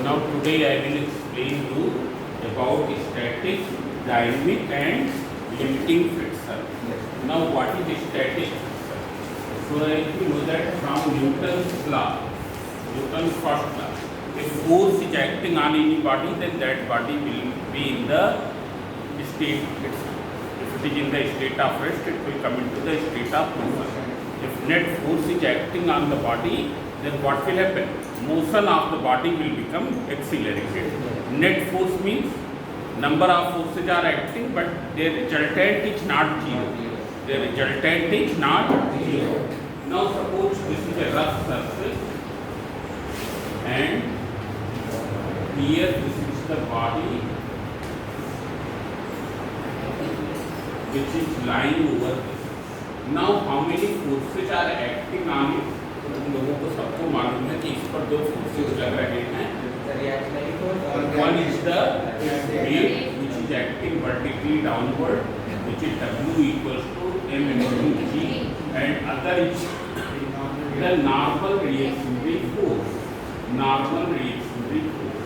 Now today I will explain you about static, dynamic and limiting friction. Now what is static friction? So if you know that from Newton's law, Newton's first law, if force is acting on any body, then that body will be in the state. If it is in the state of rest, it will come into the state of motion. If net force is acting on the body, then what will happen? Motion of the body will become accelerated. Net force means number of forces are acting, but their resultant is not zero. Their resultant is not zero. Now suppose this is a rough surface, and here this is the body which is lying over this. Now how many forces are acting on it? तुम लोगों को सबको मालूम है कि इस पर दो फोर्सेस लग रहे हैं. One is the weight which is acting vertically downward, which is W equals to M into G, and other is the normal reactionary force. Normal reactionary force.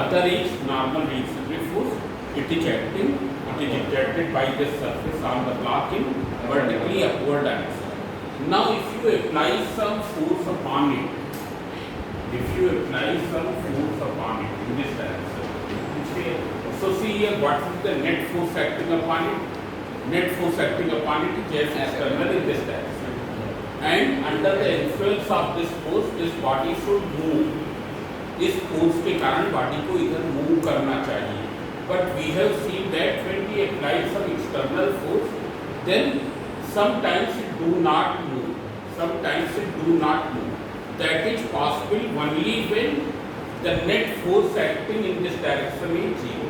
Other is normal reactionary force. It is acting. It is exerted by the surface on the block in vertically upward direction. Now if you apply some force upon it, in this direction, so see here what is the net force acting upon it? Net force acting upon it is just external in this direction, and under the influence of this force, this body should move. इस force के कारण body को इधर move करना चाहिए. But we have seen that when we apply some external force, then sometimes it do not move. That is possible only when the net force acting in this direction is zero.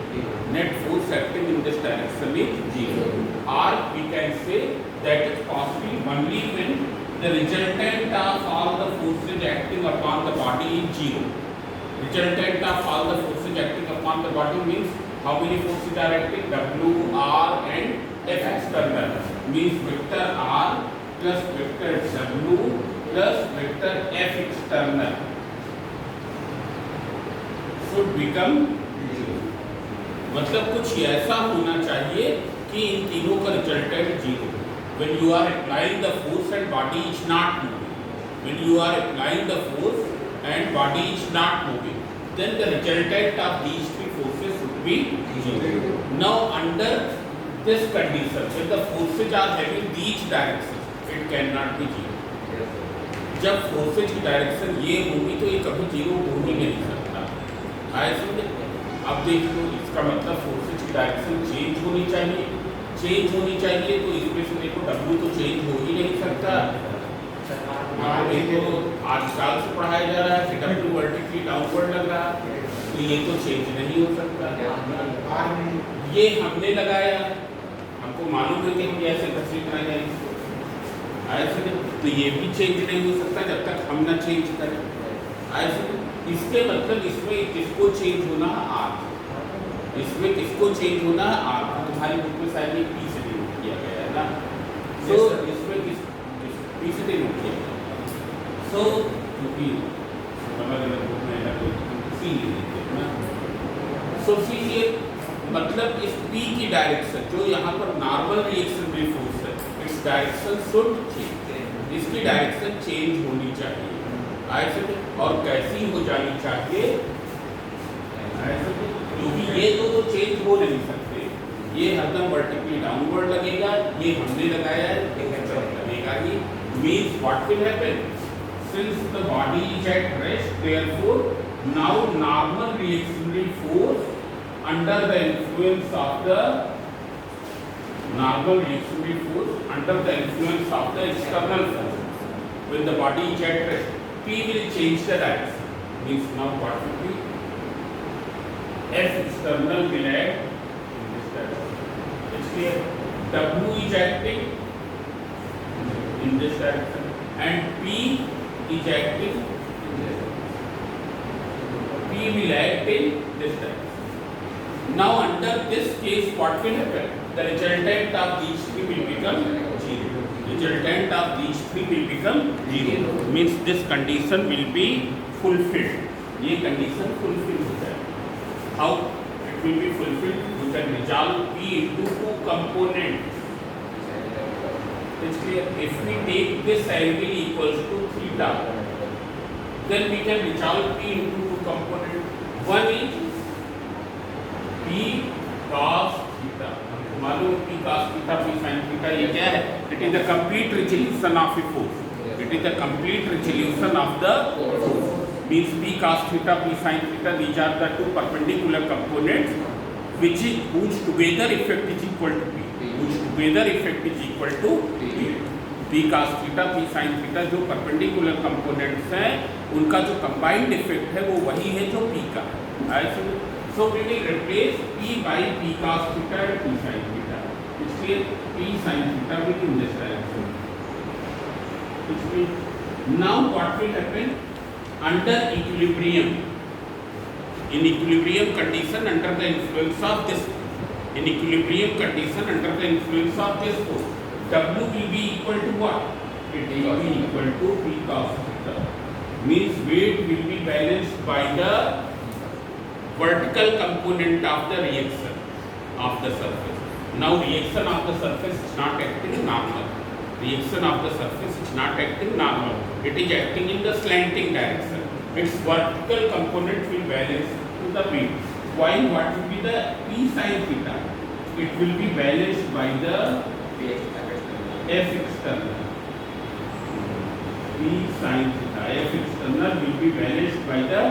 Or we can say that is possible only when the resultant of all the forces acting upon the body is zero. Resultant of all the forces acting upon the body means how many forces are acting? W, R and F external. Means vector R plus vector W plus vector F external should become zero. मतलब कुछ ऐसा होना चाहिए कि इन तीनों का resultant zero. When you are applying the force and body is not moving, then the resultant of these three forces should be zero. Now under this condition, when the forces are having these directions, it cannot be zero. जब forces की direction ये होगी तो ये कभी zero हो ही नहीं सकता. ऐसे अब देख लो, इसका मतलब फोर्सेज की डायरेक्शन चेंज होनी चाहिए. तो इसमें से देखो W तो चेंज हो ही नहीं सकता. देखो आजकल से पढ़ाया जा रहा है कि W वर्टिकली डाउनवर्ड लग रहा है, तो ये तो चेंज नहीं हो सकता. ये हमने लगाया, हमको मालूम है कि हम ऐसे घसीट रहे हैं ऐसे, तो ये भी चेंज नहीं हो सकता जब तक हम ना चेंज करें. ऐसे इसके मतलब इसमें किसको चेंज होना है? R. इसमें किसको चेंज होना है? R. तुम्हारी बुक में शायद ये P से डिनोट किया गया है ना. तो इसमें किस P से डिनोट किया गया. सो क्योंकि अलग-अलग बुक में अलग C ले लेते हैं ना. सो सी ये मतलब इस P की डायरेक्शन जो यहाँ पर नॉर्मल रिएक्शनरी फोर्स है, इट्स डायरेक्शन शुड चेंज. इसकी डायरेक्शन चेंज होनी चाहिए ऐसे. और कैसी हो जानी चाहिए ऐसे, क्योंकि ये तो चेंज हो नहीं सकते. ये हरदम वर्टिकली डाउनवर्ड लगेगा. ये हमने लगाया है, लगेगा ही. Means what will happen? Since the body is at rest, therefore now normal reactionary force under the influence of the external force, when the body is at rest, P will change the direction. Means now what will be? F external will act in this direction. It's clear. W is acting in this direction and P is acting in this direction. P will act in this direction. Now under this case what will happen? The resultant of these three will become zero. Means this condition will be fulfilled. ये condition fulfil हो जाए। How it will be fulfilled? You can resolve P into two components. It's clear. If we take this angle equals to theta, then we can resolve P into two components. One is P cos theta. मालूम P cos theta, P sin theta ये क्या है? It is the complete resolution of a force. It is the complete resolution of the force. Means P cos theta, P sin theta, these are the two perpendicular components whose together effect is equal to P. Whose together effect is equal to P. P cos theta, P sin theta जो perpendicular components हैं, उनका जो combined effect है वो वही है जो P का है। So we will replace P by P cos theta and P sin theta. इसलिए P sin theta will in this direction. Now what will happen? Under equilibrium, in equilibrium condition under the influence of this, in equilibrium condition under the influence of this force, W will be equal to what? It will be equal to P cos theta. Means weight will be balanced by the vertical component of the reaction of the surface. Now reaction of the surface is not acting normal. Reaction of the surface is not acting normal. It is acting in the slanting direction. Its vertical component will balance to the P. While what will be the P sin theta? It will be balanced by the F external. P sin theta, F external will be balanced by the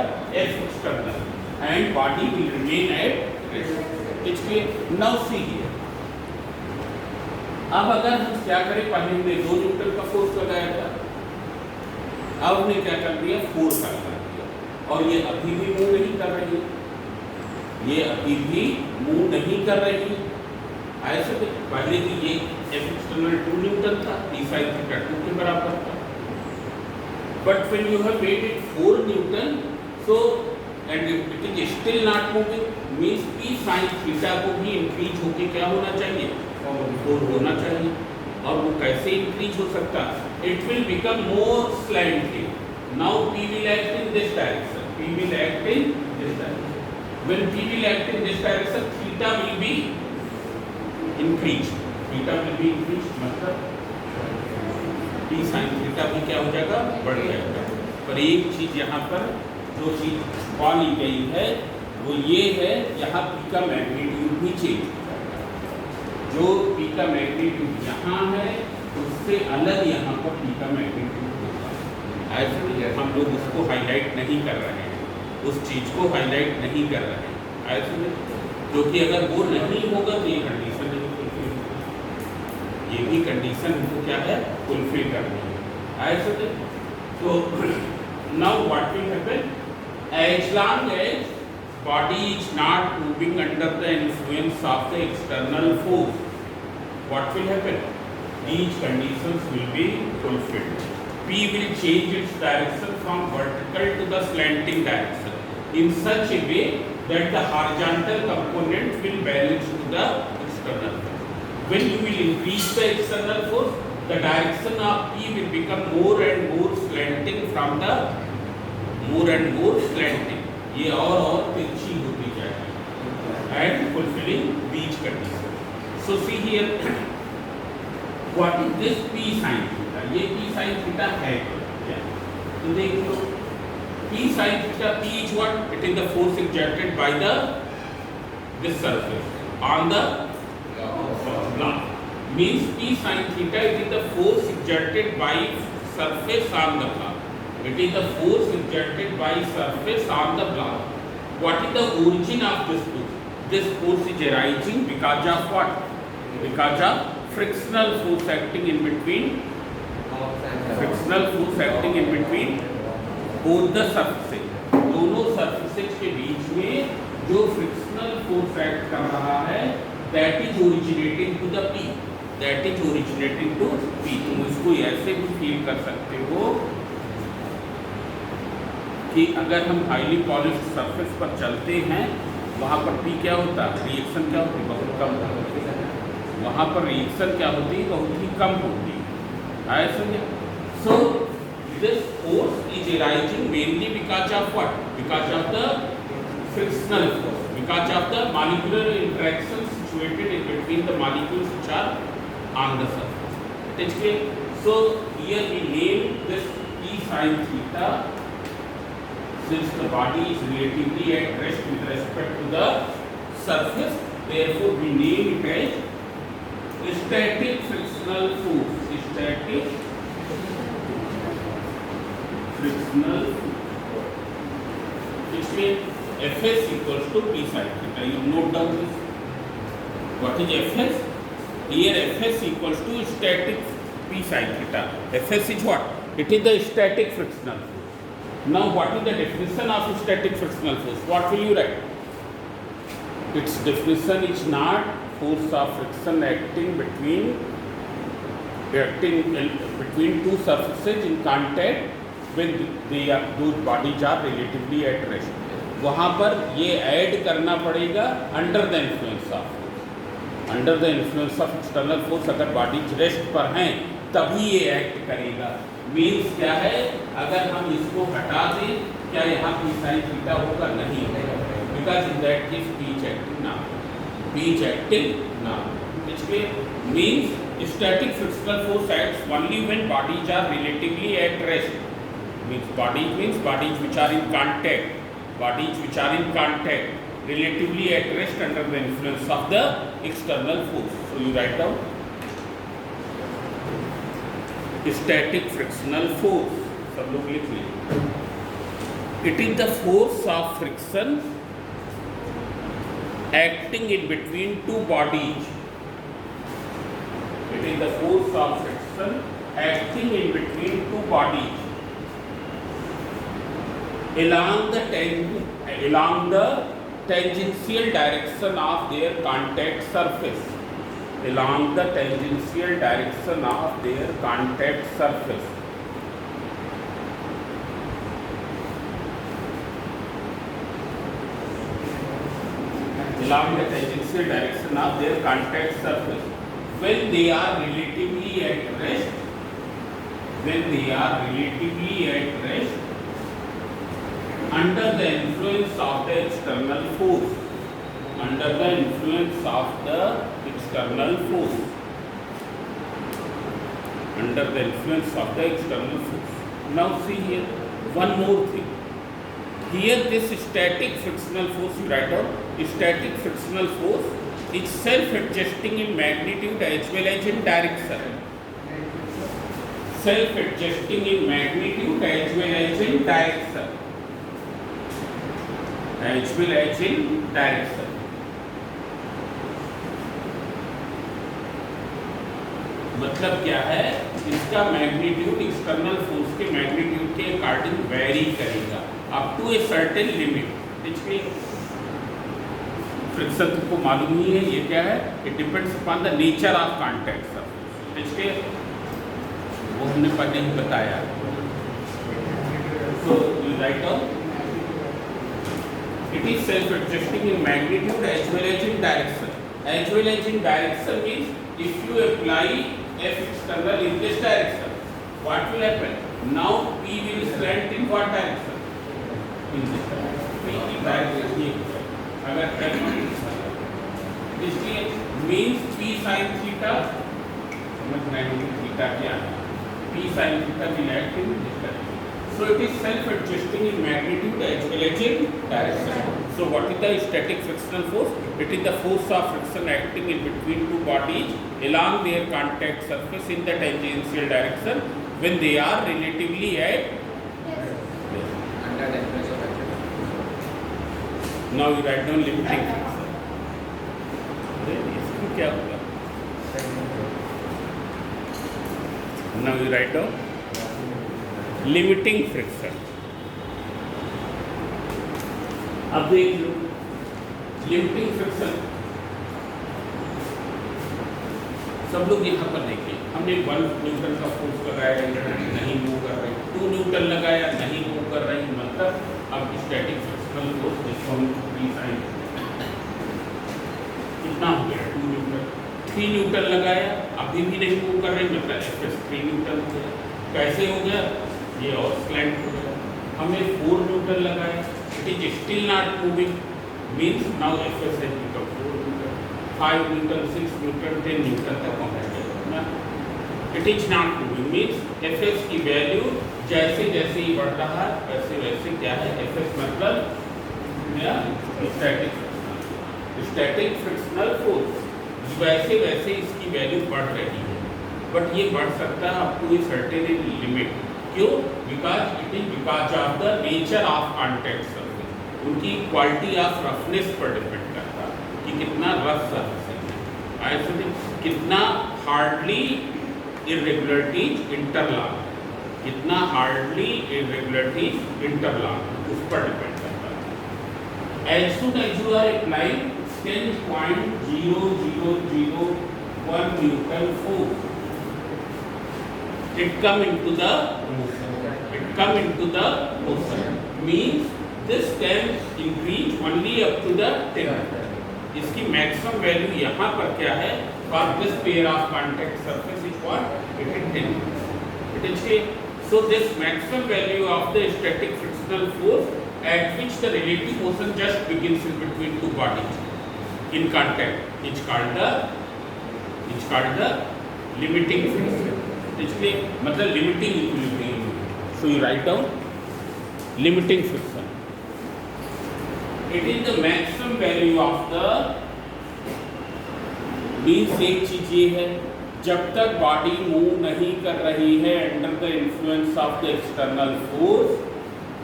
F external, and body will remain at rest. It's clear. Now see here. अब अगर हम क्या करें, पहले हमने 2 Newton का force लगाया था, अब हमने क्या कर दिया, 4 का लगा दिया, और ये अभी भी मूव नहीं कर रही, ये अभी भी मूव नहीं कर रही। ऐसे पहले की ये F external 2 न्यूटन था, P sin theta 2 के बराबर था, but when you have made it 4 Newton, so and it is still not moving, means P sin theta को भी इंक्रीज होके क्या होना चाहिए, 4 होना चाहिए। और वो कैसे इंक्रीज हो सकता है? It will become more slanting. Now P will act in this direction, P will act in this direction. When P will act in this direction, theta will be increased, theta will be increased, मतलब P sin theta भी क्या हो जाएगा, बढ़ जाएगा। पर एक चीज यहाँ पर जो चीज पाली गई है वो ये है, यहाँ P का मैग्नीट्यूड भी चेंज, जो P का मैग्नीट्यूड यहाँ है उससे अलग यहाँ पर P का मैग्नीट्यूड होगा। ऐसे हम लोग उसको हाईलाइट नहीं कर रहे हैं, उस चीज़ को हाईलाइट नहीं कर रहे हैं ऐसे, क्योंकि अगर वो नहीं होगा तो ये कंडीशन नहीं फुलफिल होगी, ये भी कंडीशन हमको क्या है, फुलफिल करनी है ऐसे। तो now what will happen, as long as body is not moving under the influence of the external force, what will happen? These conditions will be fulfilled. P will change its direction from vertical to the slanting direction in such a way that the horizontal component will balance to the external force. When you will increase the external force, the direction of P will become more and more slanting from the more and more slanting. ये और तिरछी होती जाएगी and fulfilling beach condition. So see here what is this P sin theta, ये P sin theta है क्या, तो देख लो P sin theta, P is what, it is the force exerted by the this surface on the block, means P sin theta it is the force exerted by surface on the block, it is the force exerted by surface on the block. What is the origin of this force? This force is arising because of what? Because of frictional force acting in between, frictional force acting in between both the surfaces. दोनों surfaces के बीच में जो frictional force act कर रहा है, that is originating to the P, that is originating to P. तुम इसको ऐसे भी फील कर सकते हो कि अगर हम हाईली पॉलिश्ड सरफेस पर चलते हैं, वहाँ पर P क्या होता है, रिएक्शन क्या होती है, बहुत कम होती है, वहाँ पर रिएक्शन क्या होती है, बहुत ही कम होती है ऐसे। सो this force is arising mainly because of what? Because of the frictional force, because of the molecular interaction situated in between the molecules which are on the surface. It is clear? So here we name this P sin theta, since the body is relatively at rest with respect to the surface, therefore we name it as static frictional force. Static frictional force. Which means Fs equals to P sin theta. You note down this. What is Fs? Here Fs equals to static P sin theta. Fs is what? It is the static frictional force. Now what is the definition of static frictional force? What will you write? Its definition is not force of friction acting between two surfaces in contact when those bodies are relatively at rest. वहाँ पर ये add करना पड़ेगा under the influence of force. Under the influence of external force अगर bodies rest पर हैं तभी ये एक्ट करेगा. मीन्स क्या है, अगर हम इसको हटा दें क्या यहाँ पी साइन थीटा होगा? नहीं होगा, because in that case peach acting ना, पीच एक्टिंग ना. इसके means static frictional force acts only when bodies are relatively at rest. Means bodies which are in contact, relatively at rest under the influence of the external force. So you write down static frictional force. सब लोग लिख लीजिए. It is the force of friction acting in between two bodies. It is the force of friction acting in between two bodies along the tangential direction of their contact surface. Along the tangential direction of their contact surface. Along the tangential direction of their contact surface. When they are relatively at rest, under the influence of the external force, under the influence of the external force, under the influence of the external force. Now see here one more thing. Here this static frictional force, you write down, static frictional force is self-adjusting in magnitude as well as in direction. Self-adjusting in magnitude as well as in direction. As well as in direction. मतलब क्या है, इसका magnitude external force के magnitude के according very करेगा up to a certain limit. Friction को मालूम ही है ये क्या है, it depends upon the nature of contact surface. इसके वो हमने पहले ही बताया. So you write down it is self adjusting in magnitude as well as in direction. As well as in direction means if you apply F external in this direction, what will happen? Now P will slant in what direction? In this direction. P की direction ये अगर इसलिए means P sine theta, समझ रहे हैं theta क्या है? P sine theta will act in this direction. So it is self-adjusting in magnitude as well as in direction. So what is the static frictional force? It is the force of friction acting in between two bodies along their contact surface in the tangential direction when they are relatively at under the influence of action. Now you write down limiting friction. इसको क्या होगा? Now you write down limiting friction. अब देख लो limiting friction. सब लोग यहाँ पर देखिए, हमने 1 न्यूटन का फोर्स लगाया, नहीं मूव कर रही. 2 न्यूटन लगाया, नहीं मूव कर रही. मतलब अब स्टैटिक फ्रिक्शनल फोर्स जिसको हम कितना हो गया? 2 न्यूटन. 3 न्यूटन लगाया, अभी भी नहीं मूव कर रही, मतलब 3 न्यूटन हो गया. कैसे हो गया? ये और स्लैंट हो जाएगा। हमने 4 न्यूटन लगाया, it is still not moving, means now FS has become 4 Newton, 5 Newton, 6 Newton, 10 Newton तक पहुंचेगा। It is not moving means FS की वैल्यू जैसे जैसे ही बढ़ रहा है वैसे वैसे क्या है, एफएस मतलब स्टैटिक फ्रिक्शनल फोर्स, वैसे वैसे इसकी वैल्यू बढ़ रही है। बट ये बढ़ सकता है up to a certain limit. क्यों? Because of the nature of contact surface, उनकी क्वालिटी ऑफ रफनेस पर डिपेंड करता है कि कितना रफ सर्फेस है, ऐसे कितना हार्डली इरेगुलरिटीज इंटरलॉक, कितना हार्डली इरेगुलरिटीज इंटरलॉक उस पर डिपेंड करता है। As soon as you are applying 10.0001 newton force, it come into the motion, means this can increase only up to the 10. इसकी मैक्सिमम वैल्यू यहाँ पर क्या है, for this pair of contact surface is what? It is 10. It is 10. So this maximum value of the static frictional force at which the relative motion just begins in between two bodies in contact is called the limiting friction. इसलिए मतलब limiting equilibrium. So you write down limiting friction, it is the maximum value of the, means एक चीज ये है, जब तक body move नहीं कर रही है under the influence of the external force,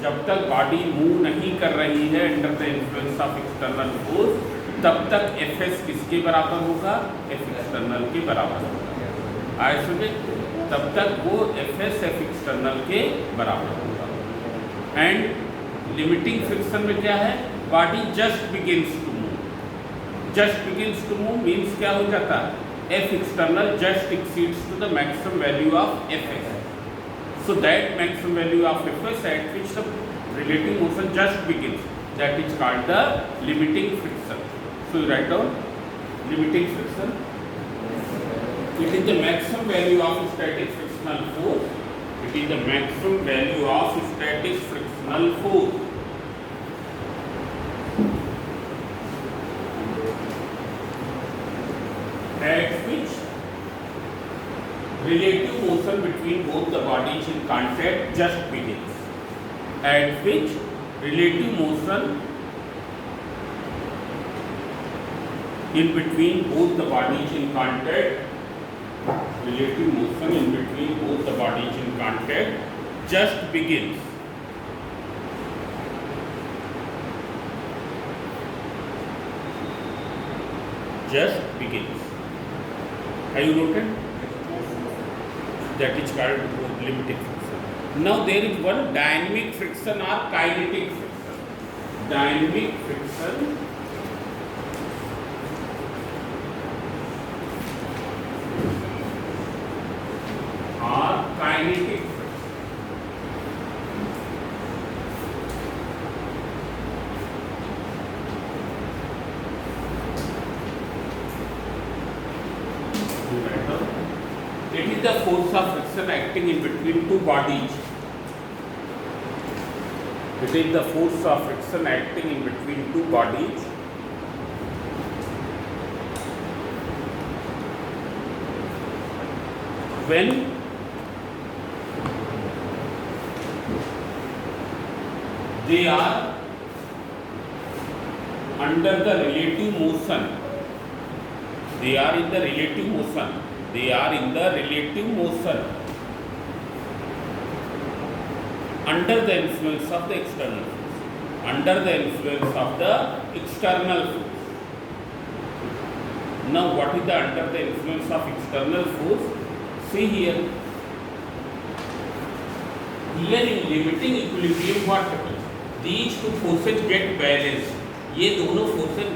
जब तक बॉडी मूव नहीं कर रही है under the influence of external force, तब तक एफएस किसके बराबर होगा, एफ एक्सटर्नल के बराबर होगा। आइए तब तक वो एफएस एफ एक्सटर्नल के बराबर होगा। एंड लिमिटिंग फ्रिक्शन में क्या है, body just begins to move, just begins to move means क्या हो जाता है, F external just exceeds to the maximum value of FS, so that maximum value of FS at which the relative motion just begins, that is called the limiting friction. So you write down limiting friction, it is the maximum value of static frictional force, it is the maximum value of static frictional force at which relative motion between both the bodies in contact just begins, at which relative motion in between both the bodies in contact, relative motion in between both the bodies in contact just begins, just begins. Have you noted? That is called limiting friction. Now there is one dynamic friction or kinetic friction. Dynamic friction or kinetic friction. It is the force of friction acting in between two bodies. It is the force of friction acting in between two bodies when they are under the relative motion. They are in the relative motion. They are in the relative motion under the influence of the external force. Under the influence of the external force. Now, what is the under the influence of external force? See here. Here in limiting equilibrium, what happens? These two forces get balanced. ये दोनों forces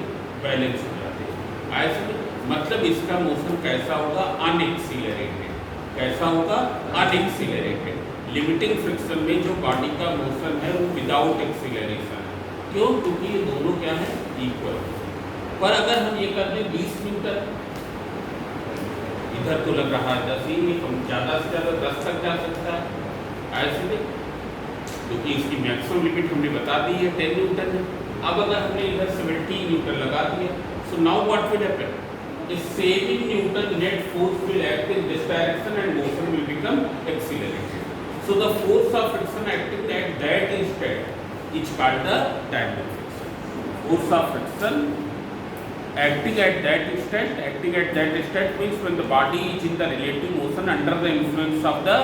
balance हो जाते हैं। ऐसे मतलब इसका motion कैसा होगा, अनएक्सीलरेटेड। कैसा होगा, अनएक्सीलरेटेड। लिमिटिंग फ्रिक्शन में जो बॉडी का मोशन है वो विदाउट एक्सीलरेशन है। क्यों? क्योंकि ये दोनों क्या है, इक्वल। पर अगर हम ये कर दें 20 मीटर, इधर तो लग रहा है 10 ही, हम ज़्यादा से ज़्यादा 10 तक जा सकता है। ऐसे इसकी मैक्सिमम लिमिट हमने बता दी है 10 न्यूटन है। अब अगर हमने इधर 70 न्यूटन लगा दिया, so now what will happen, a 7 Newton net force will act in this direction and motion will become accelerated. So the force of friction acting at that instant is called the dynamic friction. Force of friction acting at that instant means when the body is in the relative motion under the influence of the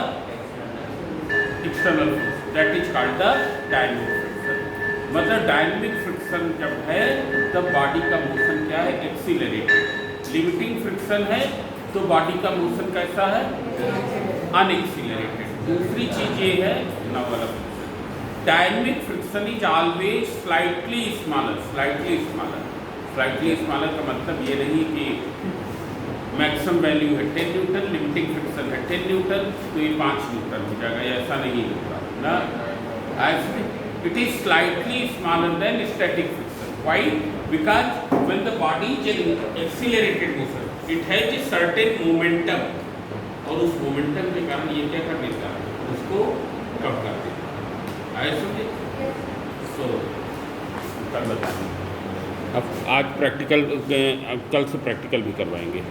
external force, that is called the dynamic friction. मतलब dynamic friction जब है तब body का motion क्या है, accelerated. Limiting friction है तो body का मोशन कैसा है, अनएक्सीलरेटेड। दूसरी चीज ये है novel friction. Dynamic friction is always slightly smaller. Slightly smaller का मतलब ये नहीं कि मैक्सिमम वैल्यू है 10 न्यूटन, लिमिटिंग फ्रिक्शन है 10 न्यूटन तो ये 5 न्यूटन हो जाएगा, ऐसा नहीं होगा ना। It is slightly smaller than static friction. Why? Because when the body is in accelerated motion, it has a certain momentum, और उस मोमेंटम के कारण ये क्या कर देता है, उसको कम कर देता है। आए समझे? सो कल बताएंगे। अब आज प्रैक्टिकल, कल से प्रैक्टिकल भी करवाएंगे।